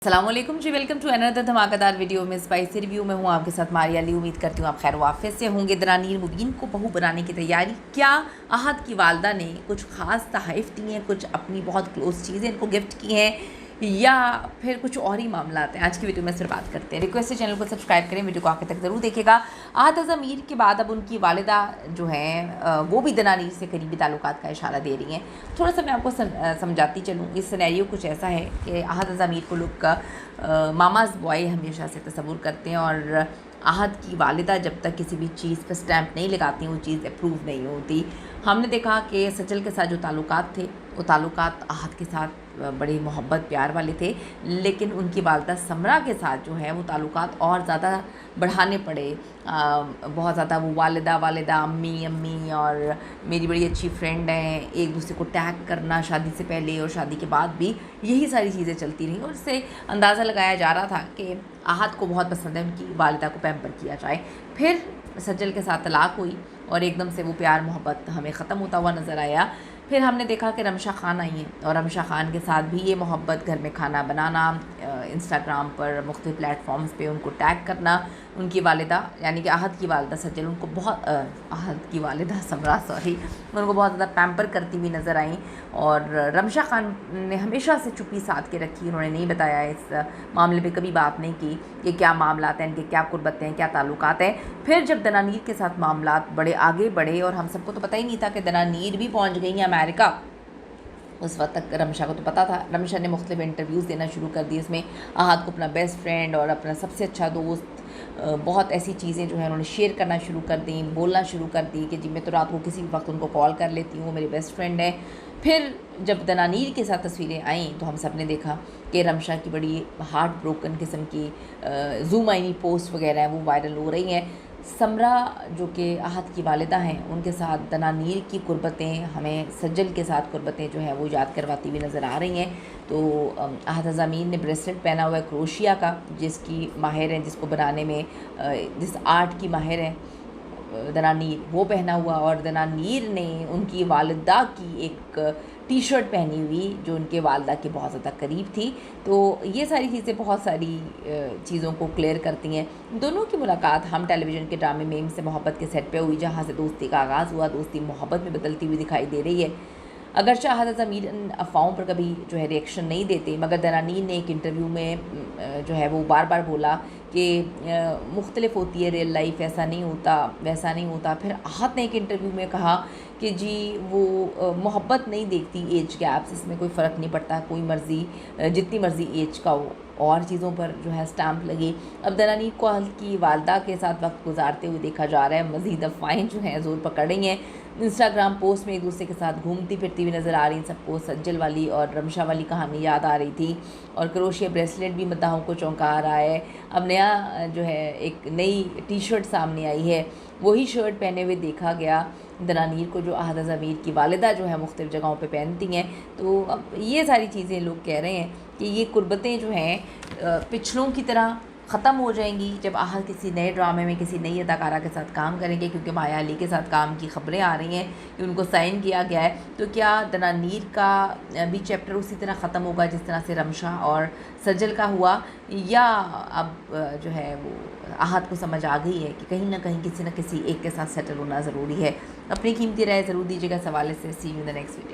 अस्सलामुअलैकुम जी, welcome to another धमाकेदार video में स्पाइसी रिव्यू में हूँ आपके साथ मारिया अली। उम्मीद करती हूँ आप खैर वाफियत से होंगे। दरानीर मुबीन को बहू बनाने की तैयारी, क्या आहत की वालदा ने कुछ ख़ास तहफ़ दी हैं, कुछ अपनी बहुत क्लोज़ चीज़ें इनको गिफ्ट की हैं, या फिर कुछ और ही मामला हैं। आज की वीडियो में इस पर बात करते हैं। रिक्वेस्ट है चैनल को सब्सक्राइब करें, वीडियो को आखिर तक ज़रूर देखिएगा। आहत ज़मीर के बाद अब उनकी वालिदा जो हैं वो भी दरानीर से करीबी ताल्लुकात का इशारा दे रही हैं। थोड़ा सा मैं आपको समझाती चलूँ। इस सिनेरियो कुछ ऐसा है कि आहत ज़मीर को लोग का मामाज़ बॉय हमेशा से तसव्वुर करते हैं, और आहत की वालिदा जब तक किसी भी चीज़ पर स्टैंप नहीं लगाती वो चीज़ अप्रूव नहीं होती। हमने देखा कि सजल के साथ जो ताल्लुकात थे वो ताल्लुकात आहत के साथ बड़े मोहब्बत प्यार वाले थे, लेकिन उनकी वालिदा समरा के साथ जो है वो ताल्लुकात और ज़्यादा बढ़ाने पड़े। बहुत ज़्यादा वो वालिदा अम्मी अम्मी और मेरी बड़ी अच्छी फ्रेंड हैं, एक दूसरे को टैग करना शादी से पहले और शादी के बाद भी यही सारी चीज़ें चलती रहीं, और इससे अंदाज़ा लगाया जा रहा था कि आहत को बहुत पसंद है उनकी वालिदा को पैम्पर किया जाए। फिर सज्जल के साथ तलाक हुई और एकदम से वो प्यार मोहब्बत हमें ख़त्म होता हुआ नज़र आया। फिर हमने देखा कि रमशा ख़ान आई हैं, और रमशा ख़ान के साथ भी ये मोहब्बत, घर में खाना बनाना, इंस्टाग्राम पर मुख्तलिफ़ प्लेटफॉर्म्स पे उनको टैग करना। उनकी वालिदा यानी कि आहत की वालिदा सज्जल उनको बहुत आहत की वालिदा समरा उनको बहुत ज़्यादा पैम्पर करती हुई नज़र आई, और रमशा ख़ान ने हमेशा से चुप्पी साध के रखी। उन्होंने नहीं बताया, इस मामले पे कभी बात नहीं की कि क्या मामलात हैं, इनके क्या कुर्बतें हैं, क्या ताल्लुकात हैं। फिर जब दनानीर के साथ मामलात बड़े आगे बढ़े, और हम सबको तो पता ही नहीं था कि दनानीर भी पहुँच गई हैं अमेरिका, उस वक्त तक रमशा को तो पता था। रमशा ने मुख्तलिफ इंटरव्यूज़ देना शुरू कर दिए, इसमें आहत को अपना बेस्ट फ्रेंड और अपना सबसे अच्छा दोस्त, बहुत ऐसी चीज़ें जो है उन्होंने शेयर करना शुरू कर दी, बोलना शुरू कर दी कि जी मैं तो रात को किसी भी वक्त उनको कॉल कर लेती हूँ, मेरी बेस्ट फ्रेंड है। फिर जब दनानीर के साथ तस्वीरें आईं तो हम सब ने देखा कि रमशा की बड़ी हार्ट ब्रोकन किस्म की जूम आईनी पोस्ट वगैरह हैं वो वायरल हो रही हैं। समरा जो कि आहत की वालिदा हैं, उनके साथ दनानीर की कुर्बतें, हमें सज्जल के साथ कुर्बतें जो हैं वो याद करवाती हुई नज़र आ रही हैं। तो आहत ज़मीन ने ब्रेसलेट पहना हुआ है क्रोशिया का, जिसकी माहिर हैं, जिसको बनाने में जिस आर्ट की माहिर हैं दनानीर, वो पहना हुआ, और दनानीर ने उनकी वालिदा की एक टी शर्ट पहनी हुई जो उनके वालिदा के बहुत ज़्यादा करीब थी। तो ये सारी चीज़ें बहुत सारी चीज़ों को क्लियर करती हैं। दोनों की मुलाकात हम टेलीविज़न के ड्रामे मेम से मोहब्बत के सेट पे हुई, जहाँ से दोस्ती का आगाज़ हुआ, दोस्ती मोहब्बत में बदलती हुई दिखाई दे रही है। अगरचे आहत ज़मीर अफ़वाहों पर कभी जो है रिएक्शन नहीं देते, मगर दनानीर ने एक इंटरव्यू में जो है वो बार बार बोला कि मुख्तलिफ होती है रियल लाइफ, ऐसा नहीं होता वैसा नहीं होता। फिर आहत ने एक इंटरव्यू में कहा कि जी वो मोहब्बत नहीं देखती एज गैप्स, इसमें कोई फ़र्क नहीं पड़ता, कोई मर्ज़ी जितनी मर्ज़ी एज का हो, और चीज़ों पर जो है स्टैम्प लगी। अब दनानीर को आहत की वालिदा के साथ वक्त गुजारते हुए देखा जा रहा है। मज़ीद अफ़वाहें जो हैं ज़ोर पकड़ रही हैं। इंस्टाग्राम पोस्ट में एक दूसरे के साथ घूमती फिरती हुई नज़र आ रही। सबको सज्जल वाली और रमशा वाली कहानी याद आ रही थी, और क्रोशिया ब्रेसलेट भी मद्दाहों को चौंका रहा है। अब नया जो है एक नई टी शर्ट सामने आई है, वही शर्ट पहने हुए देखा गया दनानीर को, जो आहत ज़मीर की वालिदा जो है मुख्तलिफ़ जगहों पे पहनती हैं। तो अब ये सारी चीज़ें लोग कह रहे हैं कि ये कुर्बतें जो हैं पिछलों की तरह ख़त्म हो जाएंगी जब आहत किसी नए ड्रामे में किसी नई अदाकारा के साथ काम करेंगे, क्योंकि माया अली के साथ काम की ख़बरें आ रही हैं कि उनको साइन किया गया है। तो क्या दनानीर का भी चैप्टर उसी तरह ख़त्म होगा जिस तरह से रमशा और सज्जल का हुआ, या अब जो है वो आहत को समझ आ गई है कि कहीं ना कहीं किसी न किसी एक के साथ सेटल होना ज़रूरी है। अपनी कीमती राय ज़रूर दीजिएगा इस हवाले से। See you in the next video.